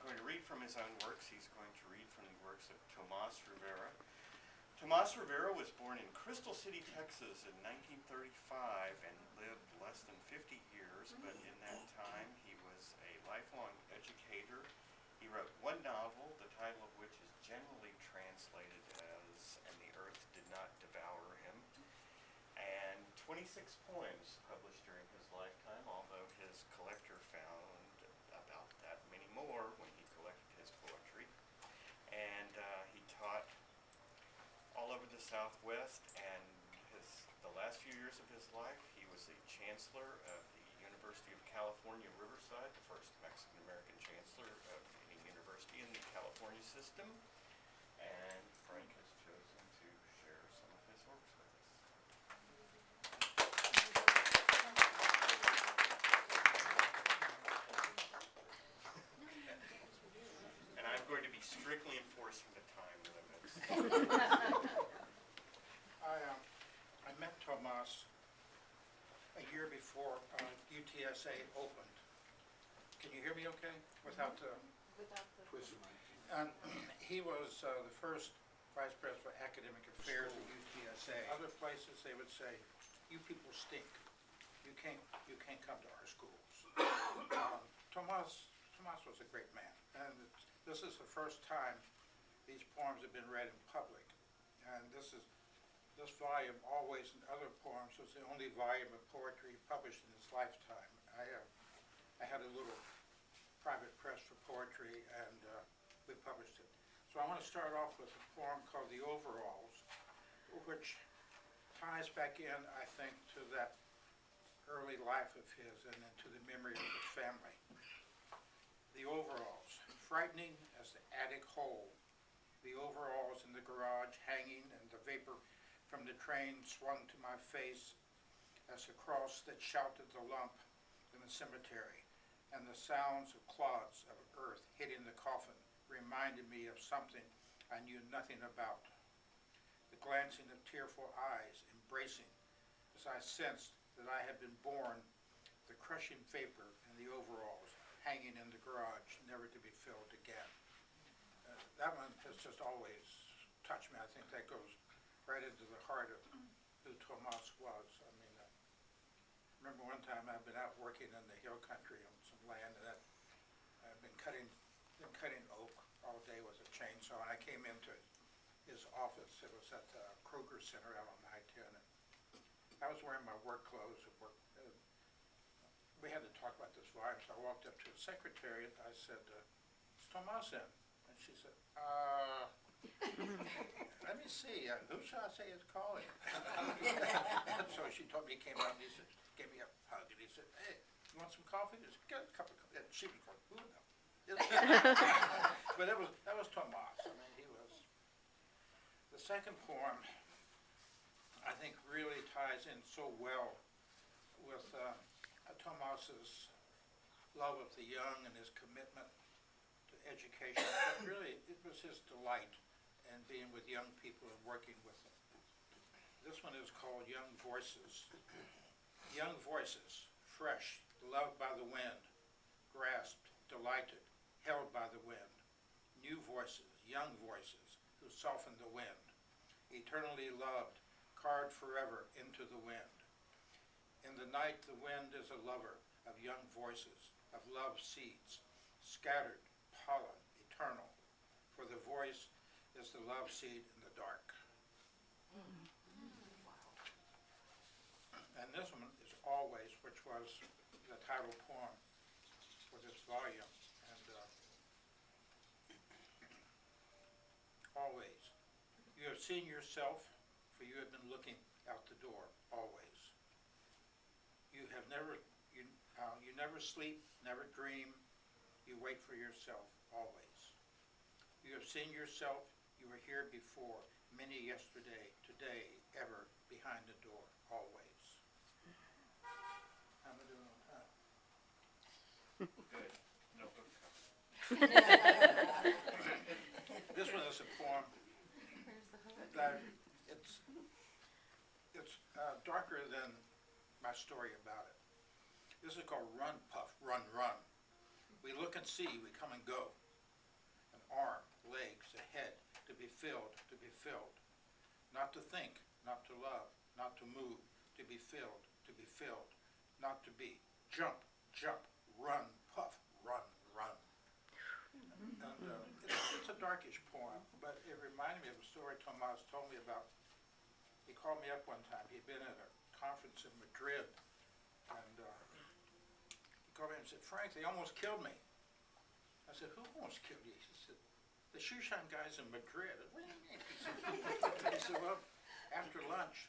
going to read from his own works. He's going to read from the works of Tomas Rivera. Tomas Rivera was born in Crystal City, Texas in 1935 and lived less than 50 years, but in that time he was a lifelong educator. He wrote one novel, the title of which is generally translated as "And the Earth Did Not Devour Him," and 26 poems published during his lifetime, although his collector found about that many more when he collected his poetry. And he taught all over the Southwest, and the last few years of his life, he was the chancellor of the University of California, Riverside, the first Mexican-American chancellor of any university in the California system. And Frank has chosen to share some of his works with us. And I'm going to be strictly enforcing the time limits. I met Tomas a year before UTSA opened. Can you hear me okay? Without the Twist mic. And he was the first vice president for academic affairs at UTSA. Other places they would say, "You people stink. You can't come to our schools." Tomas was a great man, and this is the first time these poems have been read in public. And this volume, Always and Other Poems, was the only volume of poetry published in his lifetime. I had a little private press for poetry, and we published it. So I want to start off with a poem called The Overalls, which ties back in, I think, to that early life of his and into the memory of his family. The overalls, frightening as the attic hole, the overalls in the garage hanging, and the vapor from the train swung to my face as the cross that shouted the lump in the cemetery, and the sounds of clods of earth hitting the coffin reminded me of something I knew nothing about. The glancing of tearful eyes embracing as I sensed that I had been born, the crushing vapor in the overalls hanging in the garage, never to be filled again. That one has just always touched me. I think that goes right into the heart of who Tomas was. I mean, I remember one time I've been out working in the hill country on some land, and I've been cutting oak all day with a chainsaw, and I came into his office. It was at the Kroger Center out on I-10. And I was wearing my work clothes at work. We had to talk about this volume, so I walked up to the secretary and I said, "Is Tomas in?" And she said, let me see, who shall I say is calling? And so she told me, he came out and he said, gave me a hug, and he said, "Hey, you want some coffee?" I said, "Get a cup of coffee." And she was going, "Who the?" But that was Tomas. I mean, he was. The second poem, I think, really ties in so well with Tomas's love of the young and his commitment to education. But really, it was his delight in being with young people and working with them. This one is called Young Voices. Young voices, fresh, loved by the wind, grasped, delighted, held by the wind. New voices, young voices, who soften the wind. Eternally loved, carved forever into the wind. In the night the wind is a lover of young voices, of love seeds, scattered, pollen, eternal, for the voice is the love seed in the dark. And this one is Always, which was the title poem for this volume. And always, you have seen yourself, for you have been looking out the door, always. You have never, you never sleep, never dream, you wait for yourself, always. You have seen yourself, you were here before, many yesterday, today, ever, behind the door, always. How am I doing on time? Good. No book cover. This one is a poem that it's darker than my story about it. This is called Run, Puff, Run, Run. We look and see, we come and go. arm, legs, a head, to be filled, to be filled. Not to think, not to love, not to move, to be filled, not to be. Jump, jump, run, puff, run, run. And it's a darkish poem, but it reminded me of a story Tomas told me about. He called me up one time. He'd been at a conference in Madrid, and he called me and said, "Frank, they almost killed me." I said, "Who almost killed you?" He said, "The shoeshine guys in Madrid." What do you mean? He said, "Well, after lunch,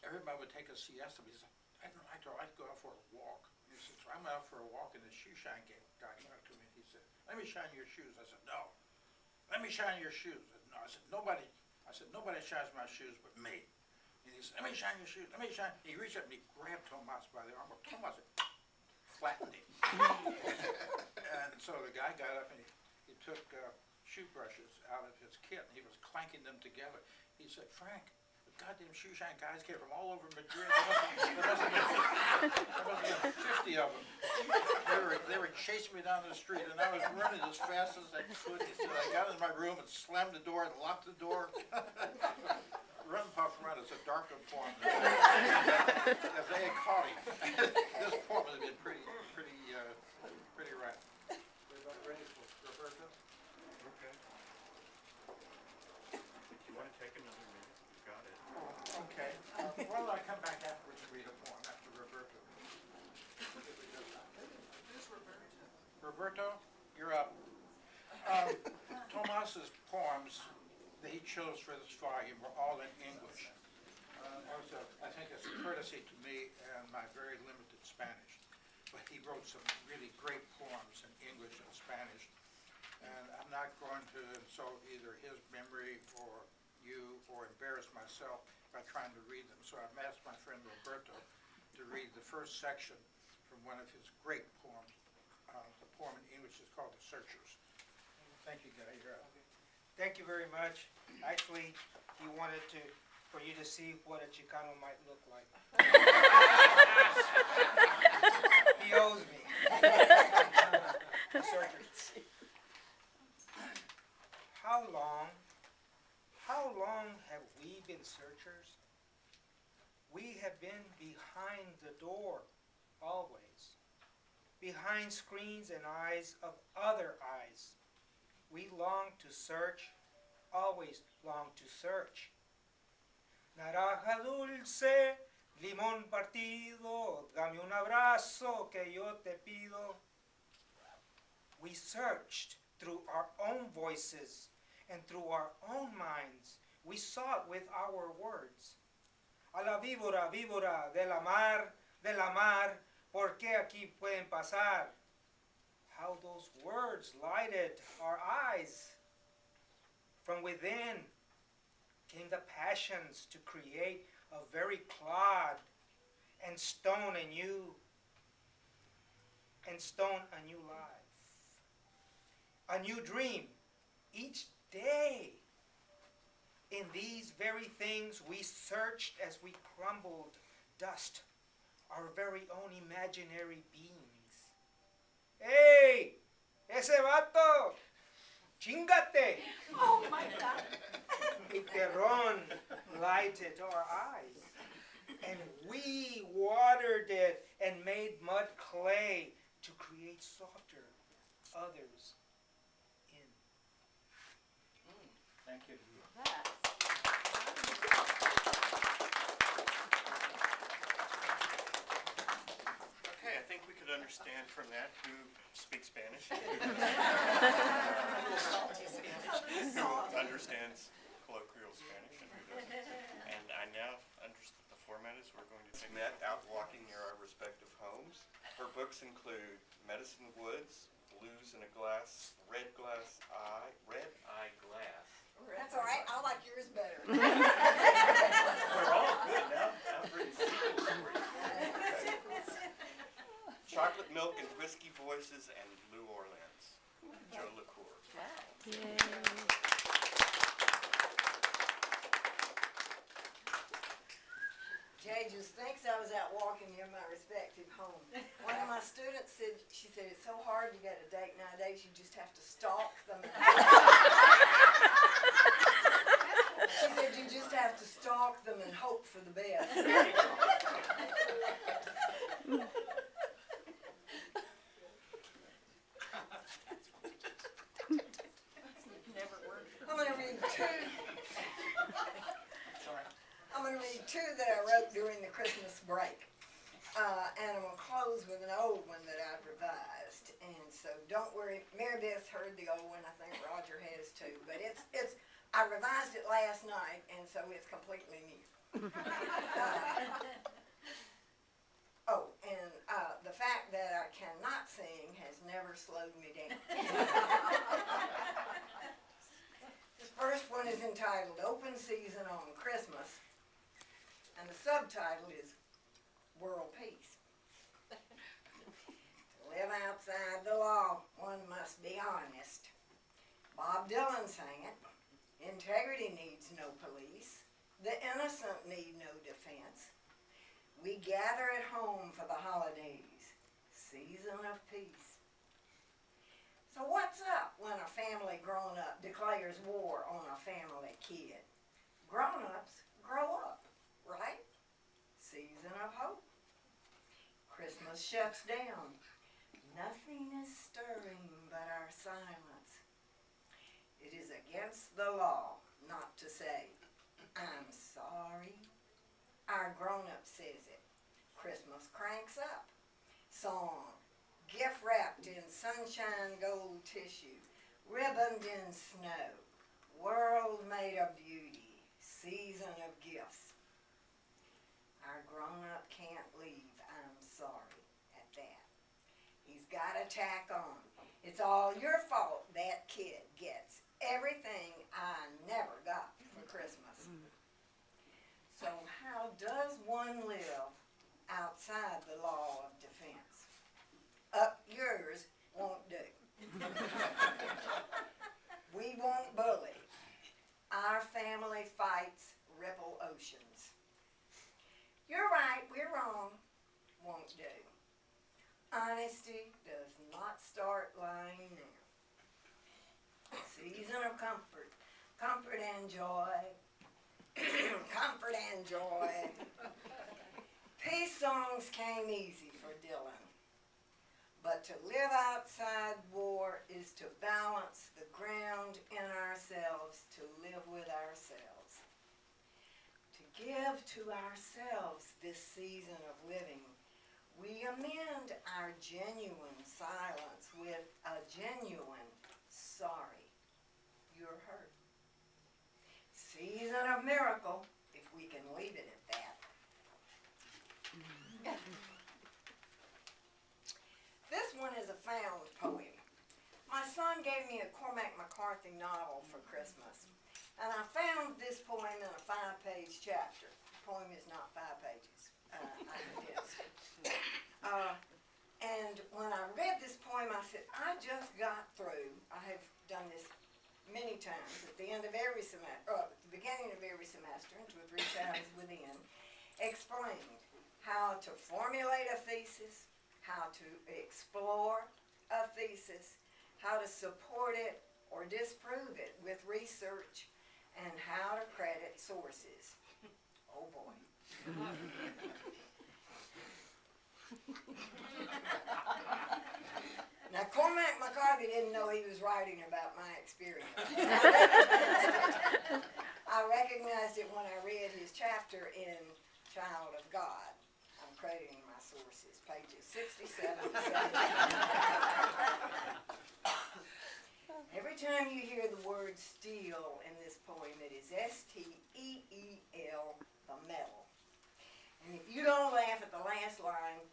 everybody would take a siesta." He said, I'd go out for a walk. He said, "So I'm out for a walk, and the shoeshine guy came up to me, and he said, 'Let me shine your shoes.' I said, 'No.' 'Let me shine your shoes.' I said, 'No.' I said, nobody shines my shoes but me." And he said, "Let me shine your shoes, let me shine." He reached up and he grabbed Tomas by the arm, but Tomas flattened him. And so the guy got up and he took shoe brushes out of his kit, and he was clanking them together. He said, "Frank, the goddamn shoeshine guys came from all over Madrid. There must have been 50 of them. They were chasing me down the street, and I was running as fast as I could." He said, "I got in my room and slammed the door and locked the door." Run, Puff, Run is a darker poem. If they had caught him, this poem would have been pretty right. Everybody ready for Roberto? Okay. If you want to take another minute, you've got it. Okay. Why don't I come back afterwards and read a poem after Roberto? Roberto, you're up. Tomas's poems that he chose for this volume were all in English. I think it's a courtesy to me and my very limited Spanish. But he wrote some really great poems in English and Spanish. And I'm not going to insult either his memory or you or embarrass myself by trying to read them. So I've asked my friend Roberto to read the first section from one of his great poems. The poem in English is called The Searchers. Thank you, Guy. You're up. Thank you very much. Actually, he wanted for you to see what a Chicano might look like. He owes me. The Searchers. How long have we been searchers? We have been behind the door, always. Behind screens and eyes of other eyes. We long to search, always long to search. Naranja dulce, limón partido, dame un abrazo que yo te pido. We searched through our own voices and through our own minds. We sought with our words. A la víbora, víbora, de la mar, ¿por qué aquí pueden pasar? How those words lighted our eyes. From within came the passions to create a very clod and stone a new life. A new dream each day. In these very things we searched as we crumbled dust, our very own imaginary beings. ¡Hey! ¡Ese vato! ¡Chingate! Oh my God. A terrón lighted our eyes, and we watered it and made mud clay to create softer others in. Thank you. Okay, I think we could understand from that who speaks Spanish, who understands colloquial Spanish, and who doesn't. And I now understand the format is we're going to met out walking near our respective homes. Her books include Medicine Woods, Blues in a Glass, Red Eye Glass. That's all right. I like yours better. We're all good now. I've written sequels for you. Chocolate Milk and Whiskey Voices and New Orleans. Joe LaCour. Jay just thinks I was out walking near my respective home. One of my students said, she said, it's so hard to get a date nowadays, you just have to stalk them and Christmas break. And I'm gonna close with an old one that I've revised. And so don't worry, Mary Beth heard the old one, I think Roger has too. But I revised it last night, and so it's completely new. The fact that I cannot sing has never slowed me down. This first one is entitled Open Season on Christmas, and the subtitle is World Peace. To live outside the law, one must be honest. Bob Dylan sang it. Integrity needs no police. The innocent need no defense. We gather at home for the holidays, season of peace. So what's up when a family grown-up declares war on a family kid? Grown-ups grow up, right? Season of hope. Christmas shuts down. Nothing is stirring but our silence. It is against the law not to say, I'm sorry. Our grown-up says it. Christmas cranks up. Song, gift wrapped in sunshine gold tissue, ribboned in snow, world made of beauty, season of gifts. Our grown-up can't leave, I'm sorry, at that. He's got to tack on. It's all your fault that kid gets everything I never got for Christmas. So how does one live outside the law of defense? Up yours won't do. We won't bully. Our family fights ripple oceans. You're right, we're wrong, won't do. Honesty does not start lying now. Season of comfort, comfort and joy. Comfort and joy. Peace songs came easy for Dylan. But to live outside war is to balance the ground in ourselves, to live with ourselves. To give to ourselves this season of living, we amend our genuine silence with a genuine sorry. You're hurt. Season of miracle, if we can leave it at that. This one is a found poem. My son gave me a Cormac McCarthy novel for Christmas, and I found this poem in a 5-page chapter. The poem is not 5 pages, I condensed it. And when I read this poem, I said, I just got through, I have done this many times at the end of every semester, or at the beginning of every semester, and 2 or 3 times within, explained how to formulate a thesis, how to explore a thesis, how to support it or disprove it with research, and how to credit sources. Oh boy. Now, Cormac McCarthy didn't know he was writing about my experience. I recognized it when I read his chapter in Child of God. I'm crediting my sources, pages 67 to 70. Every time you hear the word steel in this poem, it is S-T-E-E-L, the metal. And if you don't laugh at the last line,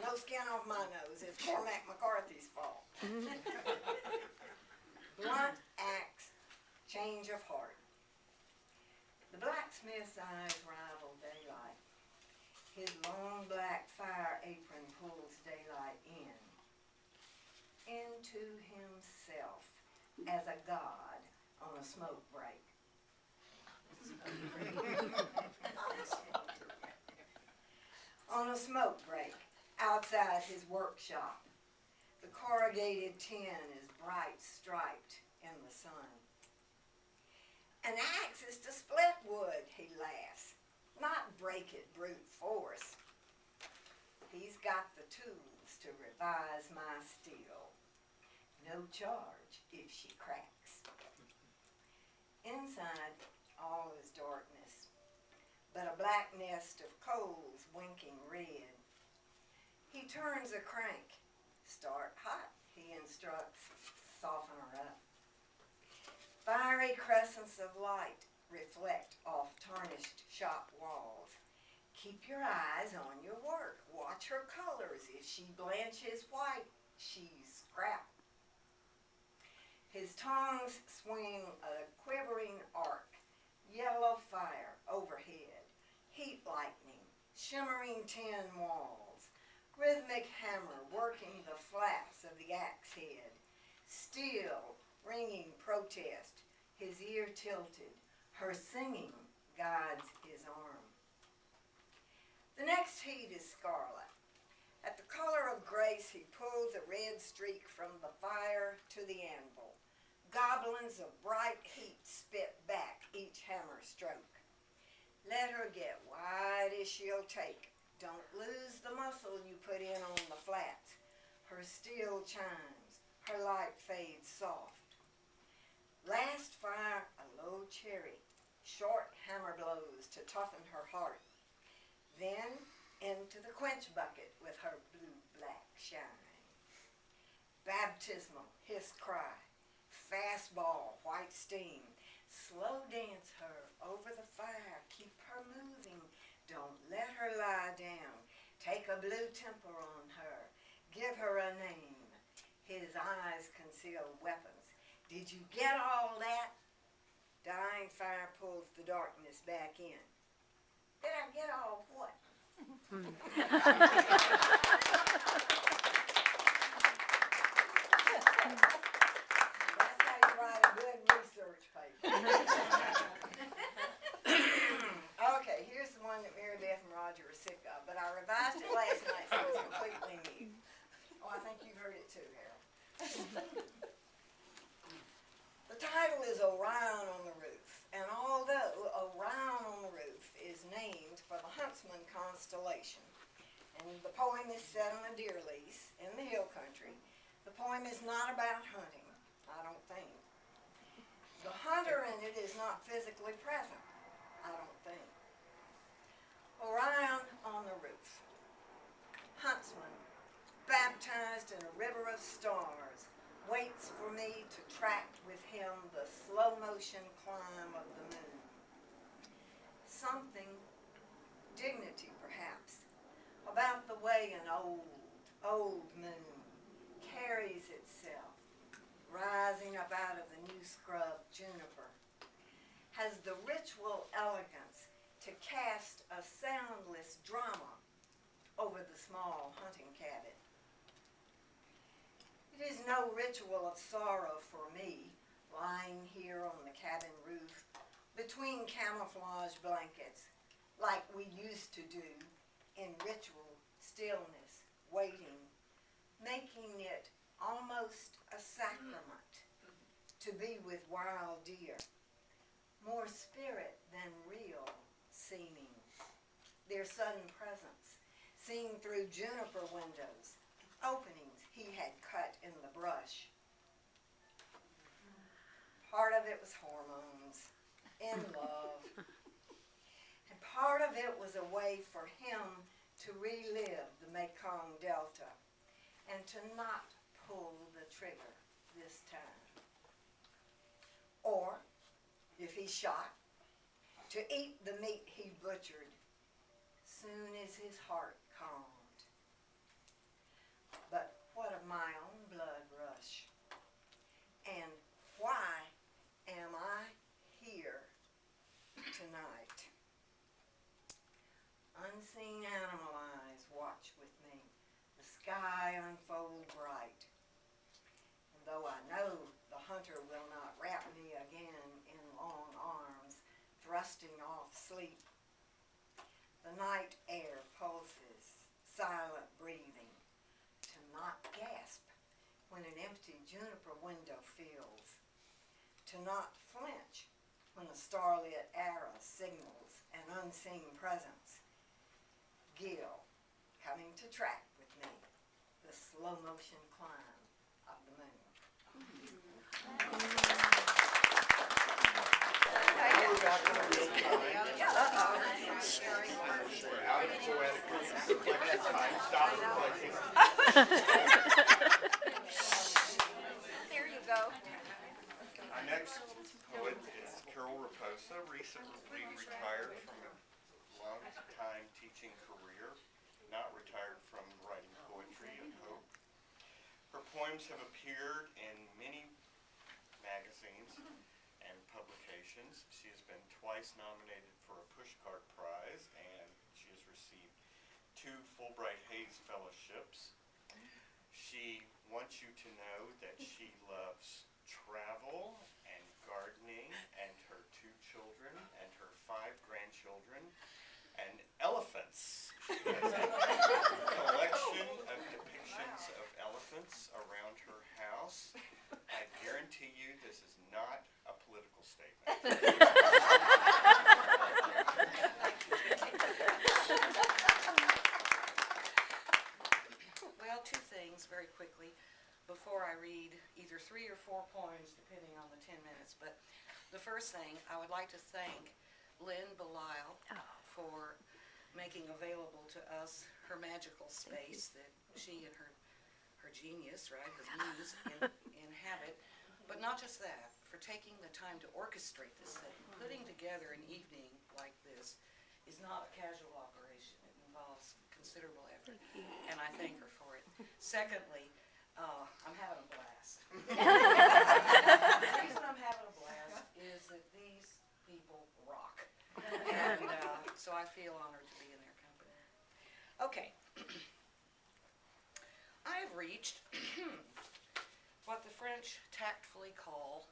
no skin off my nose, it's Cormac McCarthy's fault. Blunt axe, change of heart. The blacksmith's eyes rival daylight. His long black fire apron pulls daylight into himself as a god on a smoke break. On a smoke break. Outside his workshop, the corrugated tin is bright striped in the sun. An axe is to split wood, he laughs, not break it brute force. He's got the tools to revise my steel. No charge if she cracks. Inside, all is darkness. but a black nest of coals winking red. He turns a crank. Start hot, he instructs, soften her up. Fiery crescents of light reflect off tarnished shop walls. Keep your eyes on your work. Watch her colors. If she blanches white, she's scrap. His tongues swing a quivering arc. Yellow fire overhead. Heat lightning, shimmering tin walls. Rhythmic hammer working the flaps of the axe head. Steel ringing protest, his ear tilted. Her singing guides his arm. The next heat is scarlet. At the color of grace, he pulls a red streak from the fire to the anvil. Goblins of bright heat spit back each hammer stroke. Let her get wide as she'll take. Don't lose the muscle you put in on the flats. Her steel chimes, her light fades soft. Last fire, a low cherry, short hammer blows to toughen her heart. Then into the quench bucket with her blue-black shine. Baptismal hiss cry, fastball, white steam. Slow dance her over the fire, keep her moving. Don't let her lie down. Take a blue temper on her. Give her a name. His eyes conceal weapons. Did you get all that? Dying fire pulls the darkness back in. Did I get all what? That's how you write a good research paper. Okay, here's the one that Mary Beth and Roger are sick of, but I revised it last night so it's completely new. Oh, I think you've heard it too, Harold. The title is Orion on the Roof, and although Orion on the Roof is named for the Huntsman constellation, and the poem is set on a deer lease in the hill country, the poem is not about hunting, I don't think. The hunter in it is not physically present, I don't think. Orion on the Roof. Huntsman, baptized in a river of stars, waits for me to track with him the slow motion climb of the moon. Something, dignity perhaps, about the way an old moon carries itself, rising up out of the new scrub juniper, has the ritual elegance to cast a soundless drama over the small hunting cabin. It is no ritual of sorrow for me, lying here on the cabin roof, between camouflage blankets, like we used to do in ritual stillness, waiting, making it almost a sacrament to be with wild deer, more spirit than real seeming. Their sudden presence, seen through juniper windows, openings he had cut in the brush. Part of it was hormones, in love, and part of it was a way for him to relive the Mekong Delta and to not pull the trigger this time. Or, if he shot, to eat the meat he butchered soon as his heart calmed. But what of my own blood rush? And why am I here tonight? Unseen animal eyes watch with me, the sky unfold bright. And though I know the hunter will not wrap me again in long arms, thrusting off sleep, the night air pulses, silent breathing, to not gasp when an empty juniper window fills, to not flinch when a starlit arrow signals an unseen presence. Gil, coming to track with me, the slow motion climb of the moon. go. Our next poet is Carol Raposa, recently retired from a long-time teaching career, not retired from writing poetry and hope. Her poems have appeared in many magazines and publications. She has been twice nominated for a Pushcart Prize, and she has received 2 Fulbright Hayes Fellowships. She wants you to know that she loves travel and gardening and her 2 children and her 5 grandchildren and elephants. She has a collection of depictions of elephants around her house. I guarantee you this is not a political statement. Well, 2 things very quickly before I read either 3 or 4 poems, depending on the 10 minutes. But the first thing, I would like to thank Lyn Belisle for making available to us her magical space that she and her genius, right, her muse, inhabit. But not just that, for taking the time to orchestrate this thing. Putting together an evening like this is not a casual operation. It involves considerable effort, and I thank her for it. Secondly, I'm having a blast. The reason I'm having a blast is that these people rock, and so I feel honored to be in their company. Okay, I have reached what the French tactfully call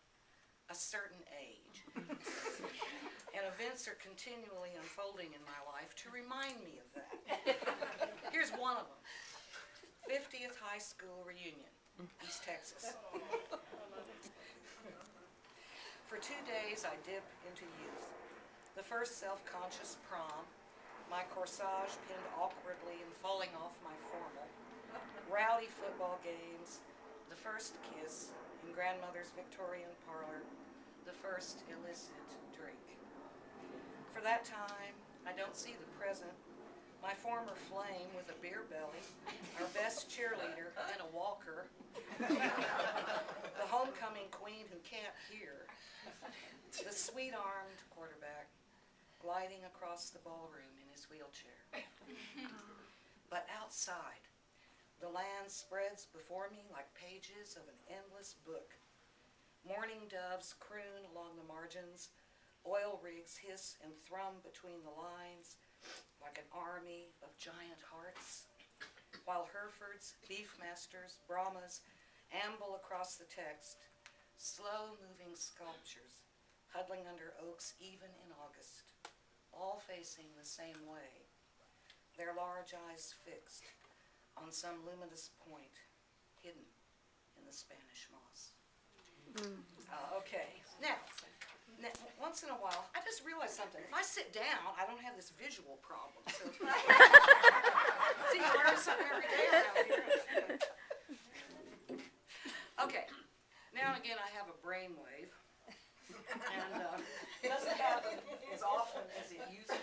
a certain age, and events are continually unfolding in my life to remind me of that. Here's one of them. 50th high school reunion, East Texas. For 2 days I dip into youth. The first self-conscious prom, my corsage pinned awkwardly and falling off my formal, rowdy football games, the first kiss in grandmother's Victorian parlor, the first illicit drink. For that time, I don't see the present. My former flame with a beer belly, our best cheerleader, and a walker, the homecoming queen who can't hear, the sweet-armed quarterback gliding across the ballroom in his wheelchair. But outside, the land spreads before me like pages of an endless book. Morning doves croon along the margins, oil rigs hiss and thrum between the lines, like an army of giant hearts, while Herefords, Beefmasters, Brahmas amble across the text, slow-moving sculptures huddling under oaks even in August, all facing the same way, their large eyes fixed on some luminous point hidden in the Spanish moss. Okay, now, once in a while, I just realized something. If I sit down, I don't have this visual problem. So, see, you learn something every day around here. Okay, now and again, I have a brainwave, and it doesn't happen as often as it used to.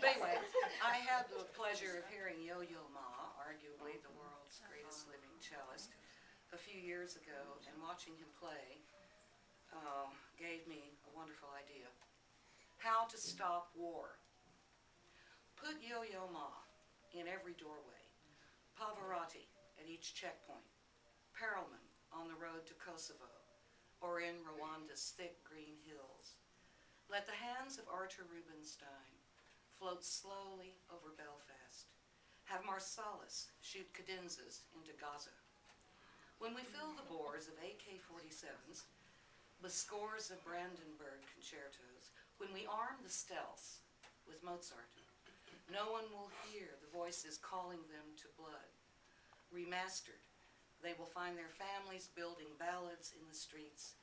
But anyway, I had the pleasure of hearing Yo-Yo Ma, arguably the world's greatest living cellist, a few years ago, and watching him play gave me a wonderful idea. How to stop war. Put Yo-Yo Ma in every doorway, Pavarotti at each checkpoint, Perelman on the road to Kosovo, or in Rwanda's thick green hills. Let the hands of Arthur Rubinstein float slowly over Belfast. Have Marsalis shoot cadenzas into Gaza. When we fill the bores of AK-47s, the scores of Brandenburg concertos, when we arm the stealths with Mozart, no one will hear the voices calling them to blood. Remastered, they will find their families building ballads in the streets,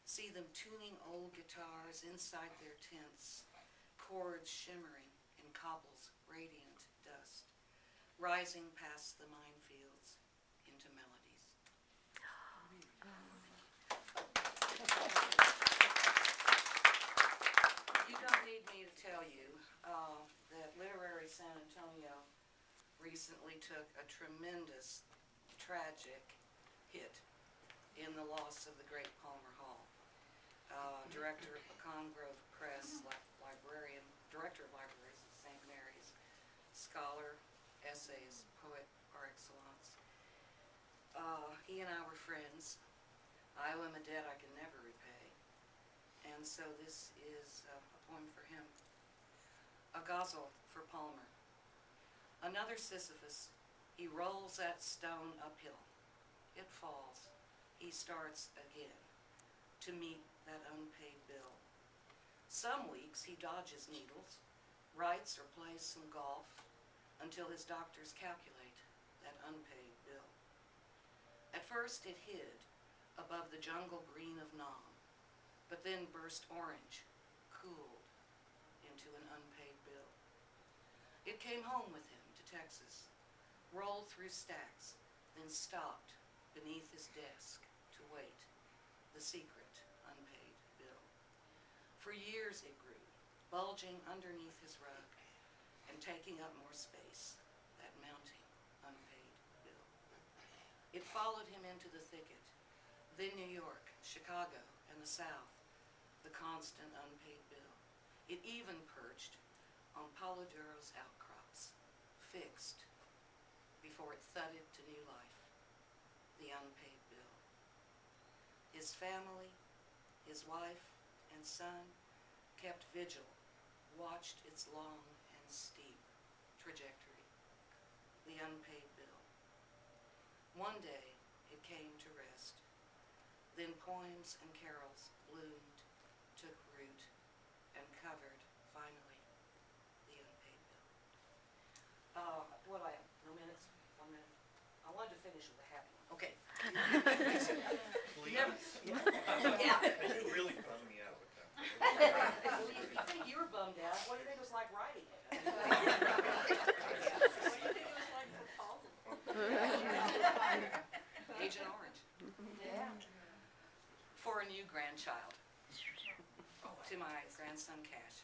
see them tuning old guitars inside their tents, chords shimmering in cobble's radiant dust, rising past the minefields into melodies. You don't need me to tell you that Literary San Antonio recently took a tremendous, tragic hit the loss of the great Palmer Hall. Director of Pecan Grove Press, librarian, director of libraries at St. Mary's, scholar, essays, poet par excellence. He and I were friends. I owe him a debt I can never repay. And so this is a poem for him. A ghazal for Palmer. Another Sisyphus, he rolls that stone uphill. It falls. He starts again to meet that unpaid bill. Some weeks he dodges needles, writes or plays some golf until his doctors calculate that unpaid bill. At first it hid above the jungle green of Nam, but then burst orange, cooled into an unpaid bill. It came home with him to Texas, rolled through stacks, then stopped beneath his desk to wait, the secret unpaid bill. For years it grew, bulging underneath his rug and taking up more space, that mounting unpaid bill. It followed him into the thicket, then New York, Chicago, and the South, the constant unpaid bill. It even perched on Polidoro's outcrops, fixed before it thudded to new life, the unpaid bill. His family, his wife and son kept vigil, watched its long and steep trajectory, the unpaid bill. One day it came to rest. Then poems and carols bloomed, took root, and covered, finally, the unpaid bill. No minutes? 1 minute? I wanted to finish with a happy one. Okay. Please. Yeah. You really bummed me out with that. You think you were bummed out? What do you think it was like writing it? What do you think it was like for Paul? Agent Orange. Yeah. For a new grandchild. To my grandson Cash.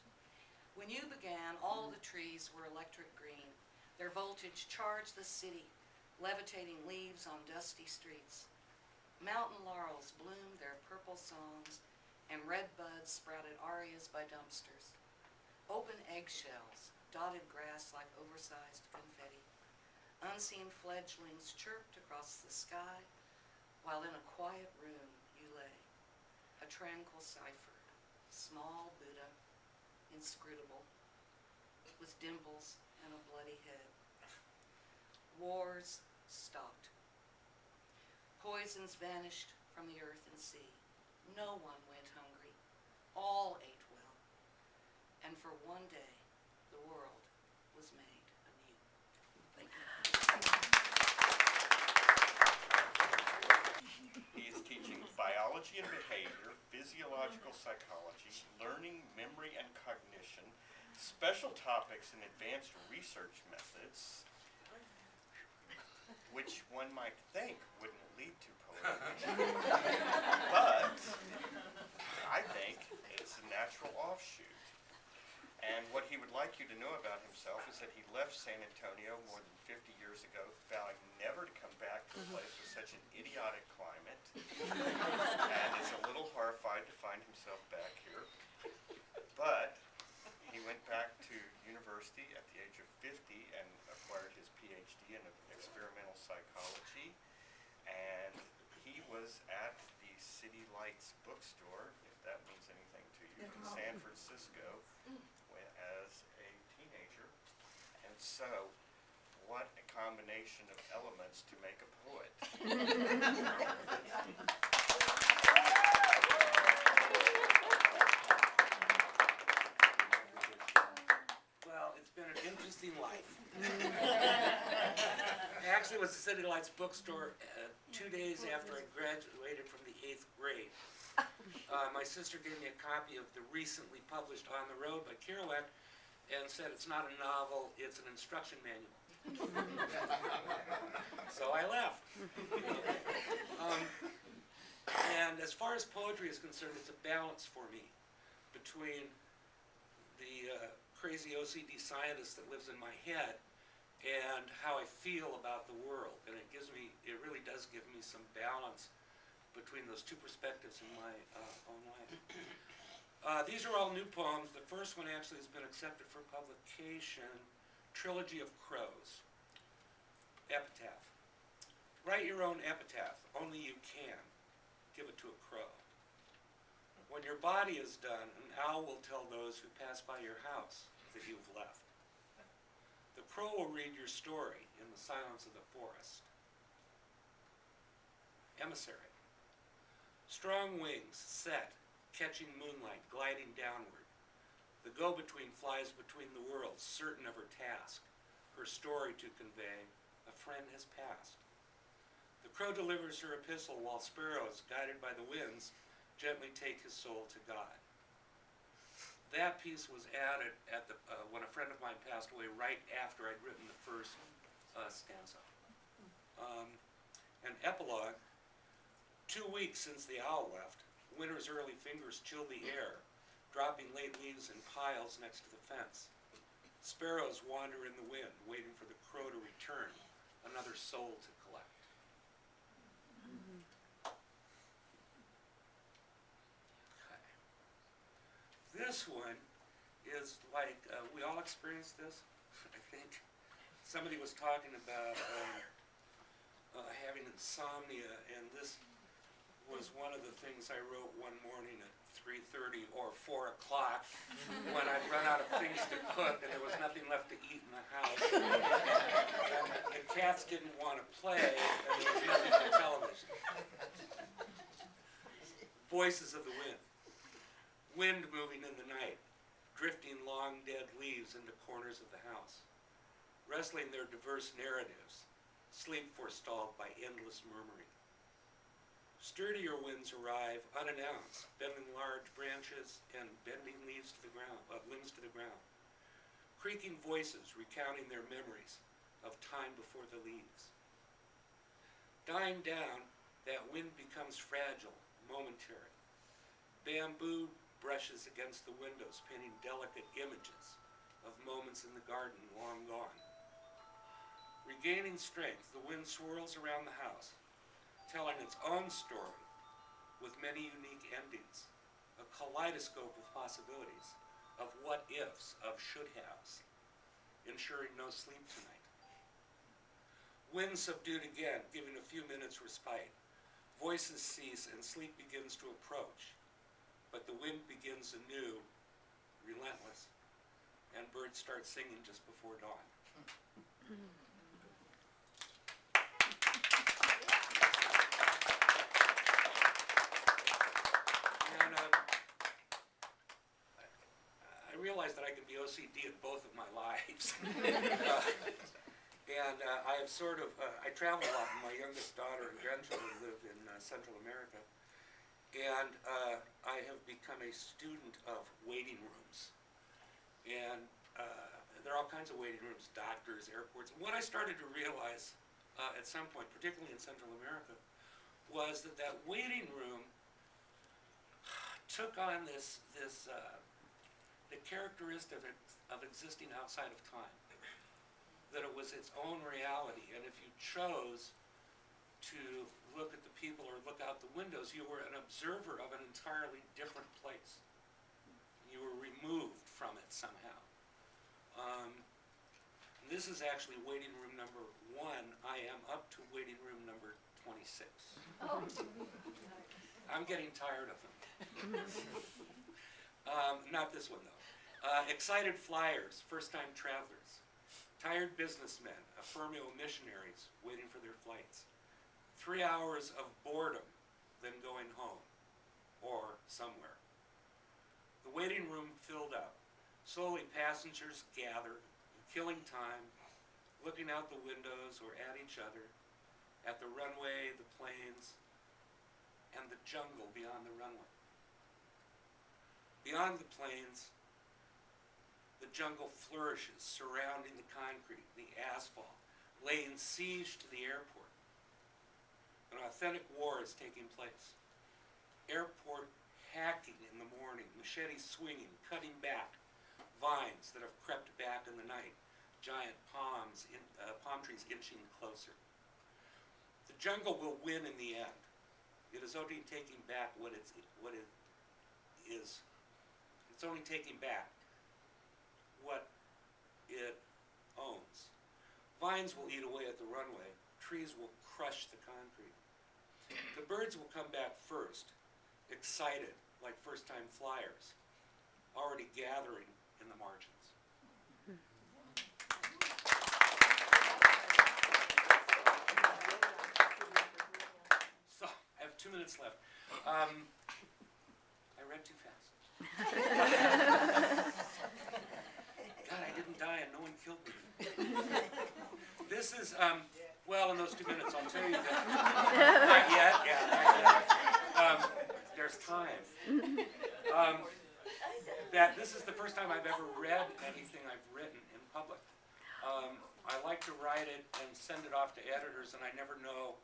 When you began, all the trees were electric green. Their voltage charged the city, levitating leaves on dusty streets. Mountain laurels bloomed their purple songs, and red buds sprouted arias by dumpsters. Open eggshells dotted grass like oversized confetti. Unseen fledglings chirped across the sky, while in a quiet room you lay, a tranquil cipher, small Buddha, inscrutable, with dimples and a bloody head. Wars stopped. Poisons vanished from the earth and sea. No one went hungry. All ate well. And for one day, the world was made anew. Thank you. He is teaching biology and behavior, physiological psychology, learning, memory, and cognition, special topics in advanced research methods, which one might think wouldn't lead to poetry. But I think it's a natural offshoot. And what he would like you to know about himself is that he left San Antonio more than 50 years ago, vowing never to come back to a place with such an idiotic climate, and is a little horrified to find himself back here. But he went back to university at the age of 50 and acquired his PhD in experimental psychology, and he was at the City Lights bookstore, if that means anything to you, in San Francisco as a teenager. And so, what a combination of elements to make a poet. Well, it's been an interesting life. I actually was at City Lights bookstore 2 days after I graduated from the 8th grade. My sister gave me a copy of the recently published On the Road by Kerouac and said it's not a novel, it's an instruction manual. So I left. And as far as poetry is concerned, it's a balance for me between the crazy OCD scientist that lives in my head and how I feel about the world. And it really does give me some balance between those two perspectives in my own life. These are all new poems. The first one actually has been accepted for publication, Trilogy of Crows. Epitaph. Write your own epitaph, only you can. Give it to a crow. When your body is done, an owl will tell those who pass by your house that you've left. The crow will read your story in the silence of the forest. Emissary. Strong wings, set, catching moonlight, gliding downward. The go-between flies between the worlds, certain of her task, her story to convey. A friend has passed. The crow delivers her epistle while sparrows, guided by the winds, gently take his soul to God. That piece was added at the when a friend of mine passed away right after I'd written the first stanza. An epilogue. 2 weeks since the owl left, winter's early fingers chill the air, dropping late leaves in piles next to the fence. Sparrows wander in the wind, waiting for the crow to return, another soul to collect. Okay. This one is like, we all experienced this, I think. Somebody was talking about having insomnia, and this was one of the things I wrote one morning at 3:30 or 4 o'clock when I'd run out of things to cook and there was nothing left to eat in the house. And the cats didn't want to play and there was nothing on television. Voices of the wind. Wind moving in the night, drifting long dead leaves into corners of the house, wrestling their diverse narratives, sleep forestalled by endless murmuring. Sturdier winds arrive unannounced, bending large branches and bending limbs to the ground. Creaking voices recounting their memories of time before the leaves. Dying down, that wind becomes fragile, momentary. Bamboo brushes against the windows, painting delicate images of moments in the garden long gone. Regaining strength, the wind swirls around the house, telling its own story with many unique endings, a kaleidoscope of possibilities, of what-ifs, of should-haves, ensuring no sleep tonight. Wind subdued again, giving a few minutes respite. Voices cease and sleep begins to approach, but the wind begins anew, relentless, and birds start singing just before dawn. And I realize that I can be OCD in both of my lives. And I have sort of, I travel a lot. My youngest daughter and grandchildren live in Central America. And I have become a student of waiting rooms. And there are all kinds of waiting rooms, doctors, airports. What I started to realize at some point, particularly in Central America, was that that waiting room took on the characteristic of existing outside of time. That it was its own reality, and if you chose to look at the people or look out the windows, you were an observer of an entirely different place. You were removed from it somehow. This is actually waiting room number 1. I am up to waiting room number 26. Oh. I'm getting tired of them. Not this one though. Excited flyers, first-time travelers. Tired businessmen, ephemeral missionaries waiting for their flights. 3 hours of boredom, then going home, or somewhere. The waiting room filled up. Slowly passengers gather, killing time, looking out the windows or at each other, at the runway, the planes, and the jungle beyond the runway. Beyond the planes, the jungle flourishes, surrounding the concrete, the asphalt, laying siege to the airport. An authentic war is taking place. Airport hacking in the morning, machetes swinging, cutting back, vines that have crept back in the night, giant palm trees inching closer. The jungle will win in the end. It is only taking back what it is. It's only taking back what it owns. Vines will eat away at the runway. Trees will crush the concrete. The birds will come back first, excited, like first-time flyers, already gathering in the margins. So, I have 2 minutes left. I read too fast. God, I didn't die and no one killed me. This is, well, in those 2 minutes, I'll tell you that. Not yet, yeah, not yet. There's time. That this is the first time I've ever read anything I've written in public. I like to write it and send it off to editors, and I never know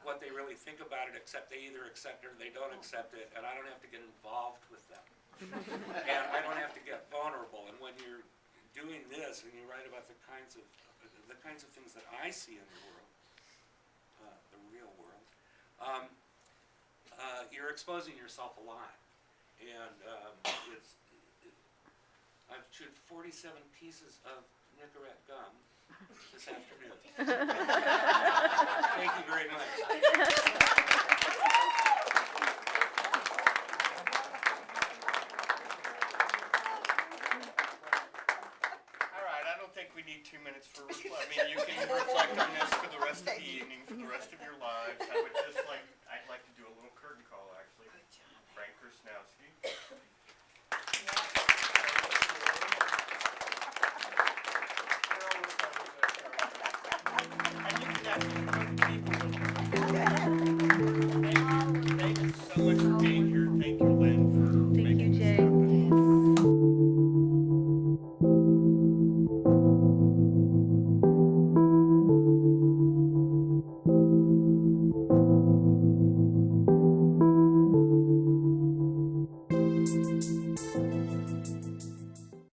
what they really think about it, except they either accept it or they don't accept it, and I don't have to get involved with them. And I don't have to get vulnerable. And when you're doing this and you write about the kinds of things that I see in the world, the real world, you're exposing yourself a lot. And I've chewed 47 pieces of Nicorette gum this afternoon. Thank you very much.